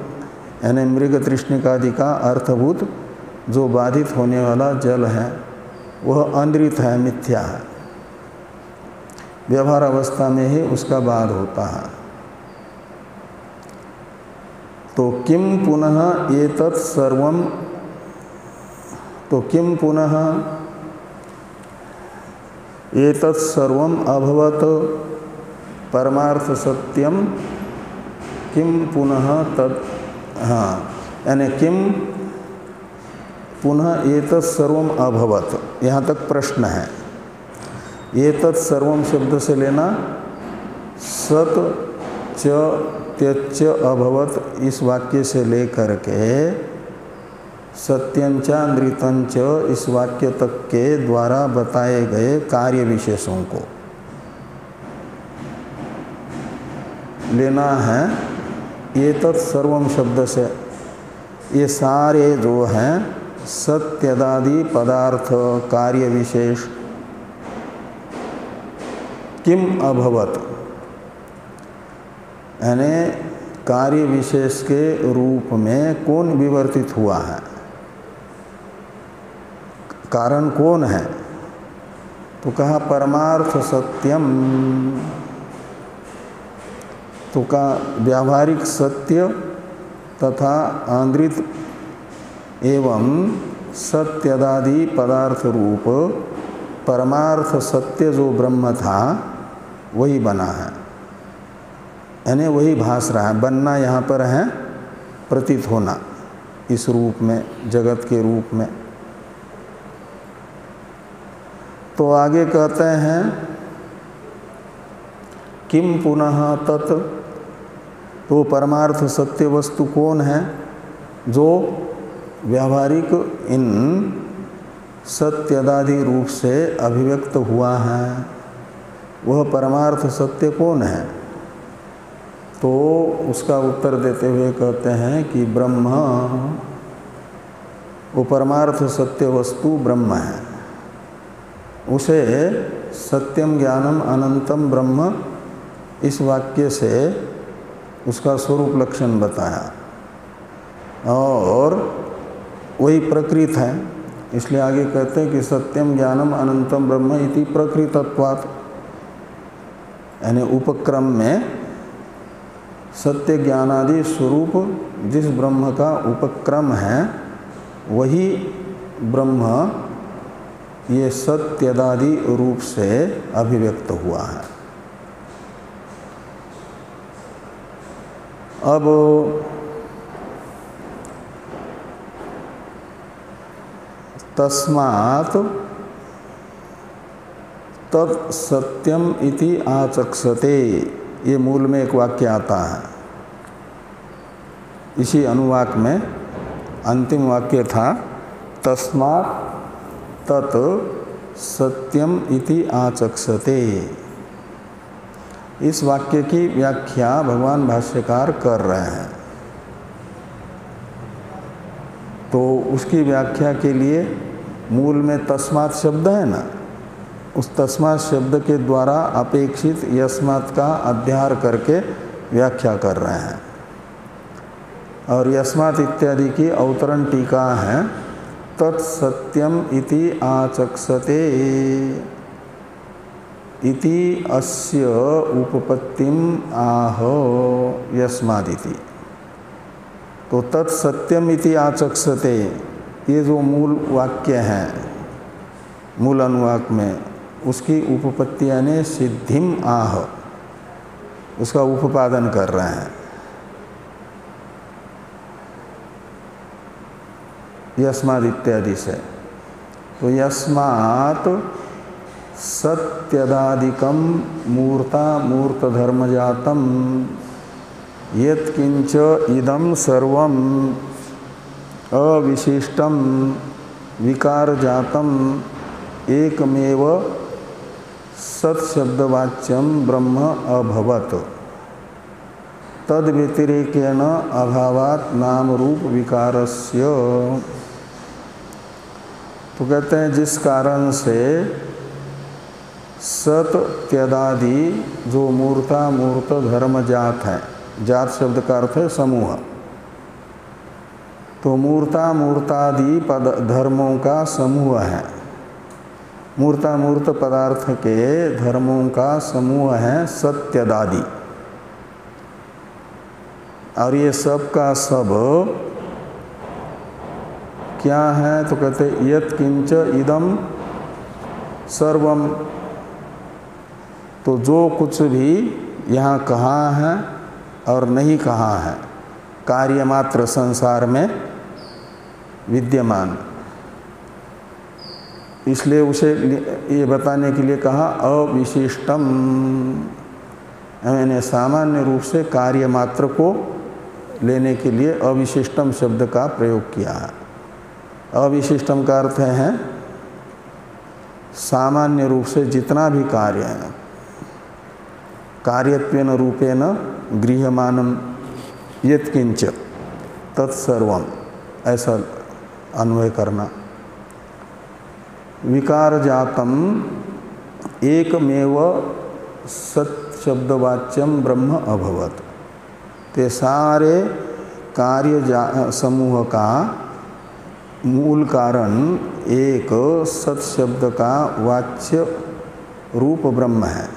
[SPEAKER 1] यानी मृग तृष्णिकादि का अर्थभूत जो बाधित होने वाला जल है वह आंद्रित है, मिथ्या है। व्यवहार अवस्था में ही उसका बाध होता है। तो किम पुनः एतत् सर्वम, तो किम पुनः एतत् सर्वम अभवत परमार्थ सत्यम, किम पुनः तद, हाँ, यानी किम पुनः एतत् सर्वम अभवत, यहाँ तक प्रश्न है। एतत् सर्वम शब्द से लेना सत च त्यच अभवत, इस वाक्य से लेकर के सत्यंचा नृतंच इस वाक्य तक के द्वारा बताए गए कार्य विशेषों को लेना है। एतत् सर्वम शब्द से ये सारे जो हैं सत्यदादि पदार्थ कार्य विशेष किम अभवत, यानी कार्य विशेष के रूप में कौन विवर्तित हुआ है, कारण कौन है? तो कहा परमार्थ सत्यम, तो का व्यावहारिक सत्य तथा आंद्रित एवं सत्यदादि पदार्थ रूप परमार्थ सत्य जो ब्रह्म था वही बना है, यानी वही भास रहा है। बनना यहाँ पर है प्रतीत होना, इस रूप में, जगत के रूप में। तो आगे कहते हैं किम पुनः तत्, तो परमार्थ सत्य वस्तु कौन है? जो व्यावहारिक इन सत्यदादि रूप से अभिव्यक्त हुआ है, वह परमार्थ सत्य कौन है? तो उसका उत्तर देते हुए कहते हैं कि ब्रह्म, वो परमार्थ सत्य वस्तु ब्रह्म है। उसे सत्यम ज्ञानम अनंतम ब्रह्म इस वाक्य से उसका स्वरूप लक्षण बताया, और वही प्रकृत है। इसलिए आगे कहते हैं कि सत्यम ज्ञानम अनंतम ब्रह्म इति प्रकृतत्वात्, यानी उपक्रम में सत्य ज्ञानादि स्वरूप जिस ब्रह्म का उपक्रम है वही ब्रह्म ये सत्यदादि रूप से अभिव्यक्त हुआ है। अब तस्मात् तत् सत्यम इति आचक्षते, ये मूल में एक वाक्य आता है। इसी अनुवाक में अंतिम वाक्य था तस्मात् तत् सत्यम इति आचक्षते। इस वाक्य की व्याख्या भगवान भाष्यकार कर रहे हैं। तो उसकी व्याख्या के लिए मूल में तस्मात् शब्द है ना, उस तस्मात् शब्द के द्वारा अपेक्षित यस्मात् का अध्यार करके व्याख्या कर रहे हैं। और यस्मात् इत्यादि की अवतरण टीका है तत्सत्यम इति आचक्षते इति अस्य उपपत्तिम आह यस्मादिति। तो तत्सत्यम इति आचक्षते, ये जो मूल वाक्य है मूल अनुवाक में, उसकी उपपत्ति यानी सिद्धिम आह, उसका उपादन कर रहे हैं। यस्मात् इत्यादि से। तो यस्मात् सत्यदादिकम मूर्ता मूर्त धर्मजातम यत्किंच इदं सर्वं अविशिष्टं विकारजातम एकमेव सत् शब्दवाच्यम ब्रह्म अभवत तद व्यतिरेकेण अभावात नाम रूप विकारस्य। तो कहते हैं जिस कारण से सत त्यदादि जो मूर्त धर्म जात है, जात शब्द का अर्थ है समूह, तो मूर्तादि पद धर्मों का समूह है, मूर्त पदार्थ के धर्मों का समूह है सत्यदादि। और ये सब का सब क्या है? तो कहते यत् किंच इदम सर्वम, तो जो कुछ भी यहाँ कहा है और नहीं कहा है कार्य मात्र संसार में विद्यमान, इसलिए उसे ये बताने के लिए कहा अविशिष्टम, मैंने सामान्य रूप से कार्य मात्र को लेने के लिए अविशिष्टम शब्द का प्रयोग किया है। अविशिष्टम का अर्थ है सामान्य रूप से जितना भी कार्य है, कार्यत्वेन रूपेण गृह्यमानम यत्किंच तत्सर्वम, ऐसा अन्वय करना। विकार जातम एकमेव सत्शब्दवाच्यम ब्रह्म अभवत, ते सारे कार्य समूह का मूल कारण एक सत्शब्द का वाच्य रूप ब्रह्म है।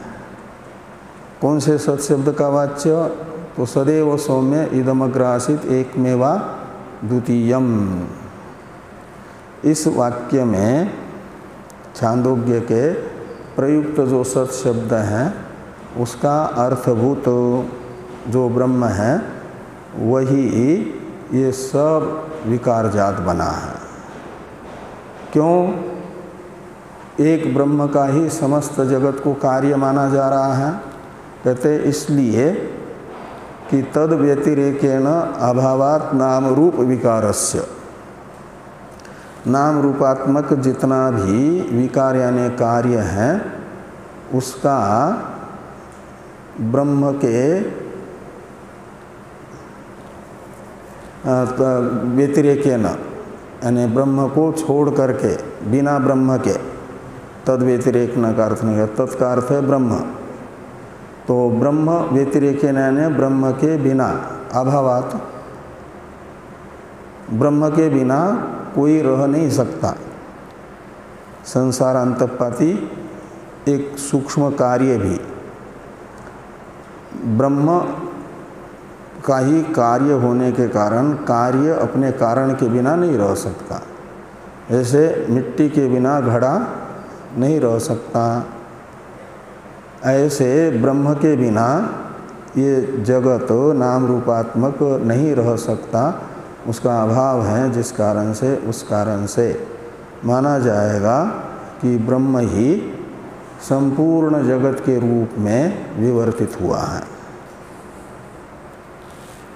[SPEAKER 1] कौन से सत्शब्द का वाच्य? तो सदैव सौम्य इदमग्रासित एकमेवा द्वितीयम। इस वाक्य में छांदोग्य के प्रयुक्त जो सत्शब्द है उसका अर्थभूत जो ब्रह्म है वही ये सब विकार जात बना है। क्यों? एक ब्रह्म का ही समस्त जगत को कार्य माना जा रहा है। कहते इसलिए कि तद व्यतिरेकेण अभावात नाम रूप विकारस्य, नाम रूपात्मक जितना भी विकार यानी कार्य है उसका ब्रह्म के व्यतिरेकेण यानी ब्रह्म को छोड़ करके, बिना ब्रह्म के, तद व्यतिरेक न का अर्थ नहीं है, तत्का अर्थ है ब्रह्म। तो ब्रह्म व्यतिरेकेण यानी ब्रह्म के बिना, अभावात, ब्रह्म के बिना कोई रह नहीं सकता। संसार अंतपाती एक सूक्ष्म कार्य भी ब्रह्म का ही कार्य होने के कारण कार्य अपने कारण के बिना नहीं रह सकता। जैसे मिट्टी के बिना घड़ा नहीं रह सकता, ऐसे ब्रह्म के बिना ये जगत नाम रूपात्मक नहीं रह सकता। उसका अभाव है, जिस कारण से उस कारण से माना जाएगा कि ब्रह्म ही संपूर्ण जगत के रूप में विवर्तित हुआ है।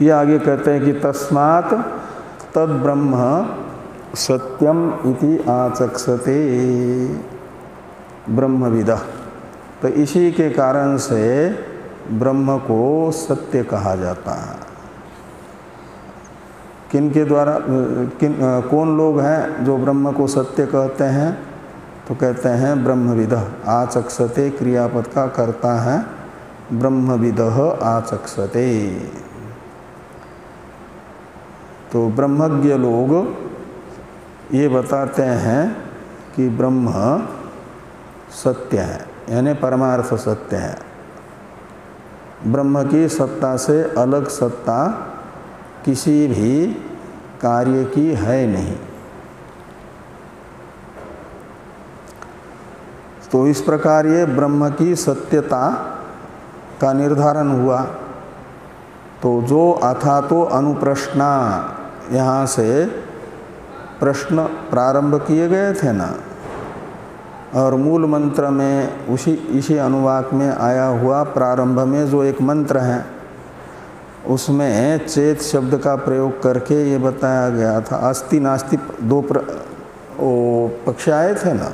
[SPEAKER 1] ये आगे कहते हैं कि तस्मात् तद ब्रह्म सत्यम इति आचक्षते ब्रह्मविदः। तो इसी के कारण से ब्रह्म को सत्य कहा जाता है। किन के द्वारा कौन लोग हैं जो ब्रह्म को सत्य कहते हैं? तो कहते हैं ब्रह्मविदः। आचक्षते क्रियापद का कर्ता है ब्रह्मविदः आचक्षते। तो ब्रह्मज्ञ लोग ये बताते हैं कि ब्रह्म सत्य है, यानी परमार्थ सत्य है। ब्रह्म की सत्ता से अलग सत्ता किसी भी कार्य की है नहीं। तो इस प्रकार ये ब्रह्म की सत्यता का निर्धारण हुआ। तो जो अथा तो अनुप्रश्ना, यहाँ से प्रश्न प्रारंभ किए गए थे ना, और मूल मंत्र में इसी अनुवाक में आया हुआ प्रारंभ में जो एक मंत्र है उसमें चेत शब्द का प्रयोग करके ये बताया गया था। अस्ति नास्ति दो पक्ष आए थे ना,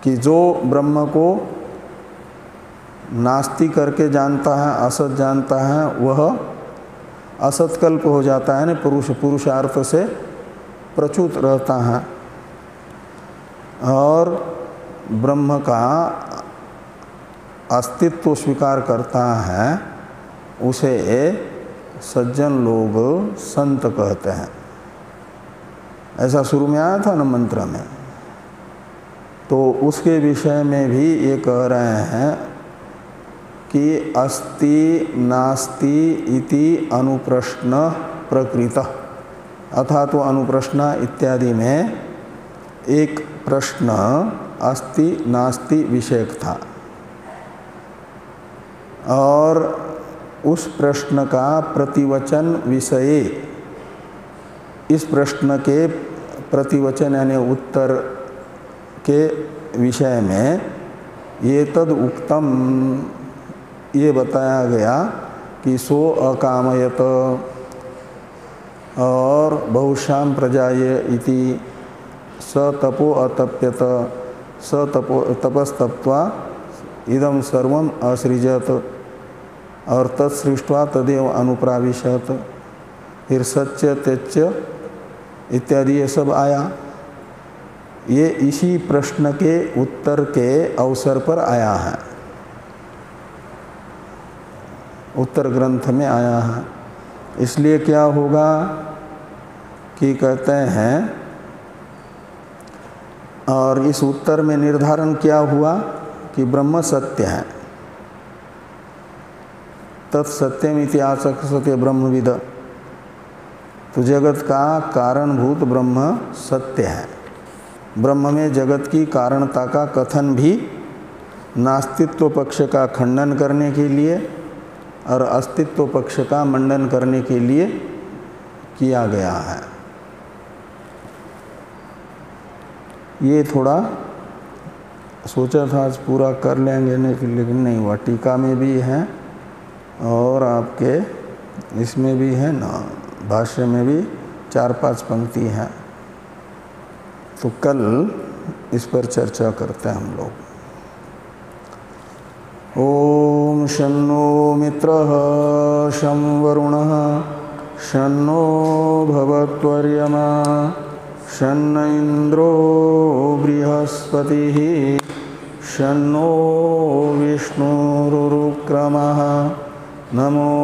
[SPEAKER 1] कि जो ब्रह्म को नास्ति करके जानता है, असत जानता है, वह असतकल्प हो जाता है, पुरुषार्थ से प्रच्युत रहता है और ब्रह्म का अस्तित्व स्वीकार करता है, उसे सज्जन लोग संत कहते हैं। ऐसा शुरू में आया था ना मंत्र में। तो उसके विषय में भी ये कह रहे हैं कि अस्ति नास्ति इति अनुप्रश्न प्रकृत, अथा तो अनुप्रश्न इत्यादि में एक प्रश्न अस्ति नास्ति विषयक था और उस प्रश्न का प्रतिवचन विषय, इस प्रश्न के प्रतिवचन यानी उत्तर के विषय में ये तद उक्तम, ये बताया गया कि सो अकामयत और बहुशाम प्रजाय इति स तपो अतप्यत स तपस्तप्त्वा इदम सर्वम असृजत और तत्सृष्ट्वा तदेव अनुप्राविशत, फिर सच्च त्यच्च इत्यादि ये सब आया। ये इसी प्रश्न के उत्तर के अवसर पर आया है, उत्तर ग्रंथ में आया है। इसलिए क्या होगा कि कहते हैं, और इस उत्तर में निर्धारण क्या हुआ कि ब्रह्म सत्य है। तत्सत्यम इतिहास सत्य ब्रह्मविद, तो जगत का कारणभूत ब्रह्म सत्य है। ब्रह्म में जगत की कारणता का कथन भी नास्तित्व पक्ष का खंडन करने के लिए और अस्तित्व पक्ष का मंडन करने के लिए किया गया है। ये थोड़ा सोचा था आज पूरा कर लेंगे, लेकिन नहीं हुआ। टीका में भी है और आपके इसमें भी है ना, भाष्य में भी 4-5 पंक्ति हैं। तो कल इस पर चर्चा करते हैं हम लोग। ओम शन्नो मित्रः शं वरुणः शन्नो भवत्वर्यमा शन्न इन्द्रो बृहस्पतिः शन्नो विष्णुरुक्रमः नमो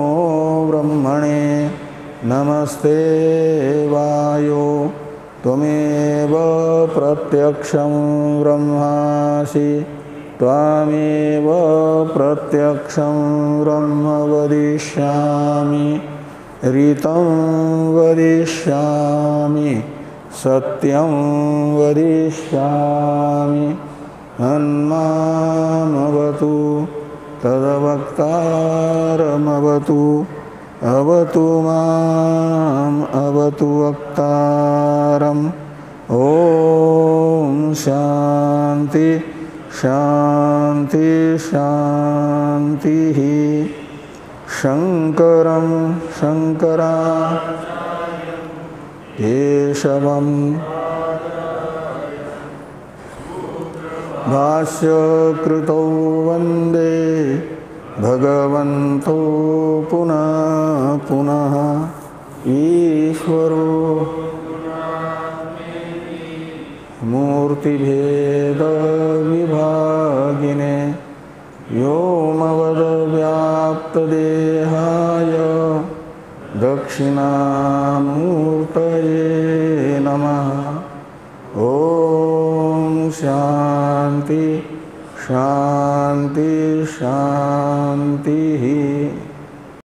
[SPEAKER 1] ब्रह्मणे नमस्ते वायो त्वमेव प्रत्यक्षं ब्रह्मासि त्वामेव प्रत्यक्षं ब्रह्म वदिष्यामि ऋतं वदिष्यामि सत्यं वदिष्यामि हन्मामवतु तदवक्तारमवतु अवतु माम् अवतु वक्तारम्। ॐ शान्ति शान्ति शान्तिः। शङ्करं शङ्कराचार्यं भाष्यकृतौ वन्दे भगवन्तो पुनः पुनः ईश्वरो मूर्तिभेदविभागिने व्योमवद्व्याप्तदेहाय दक्षिणामूर्तये नमः। ॐ शान्ति शान्ति शान्ति।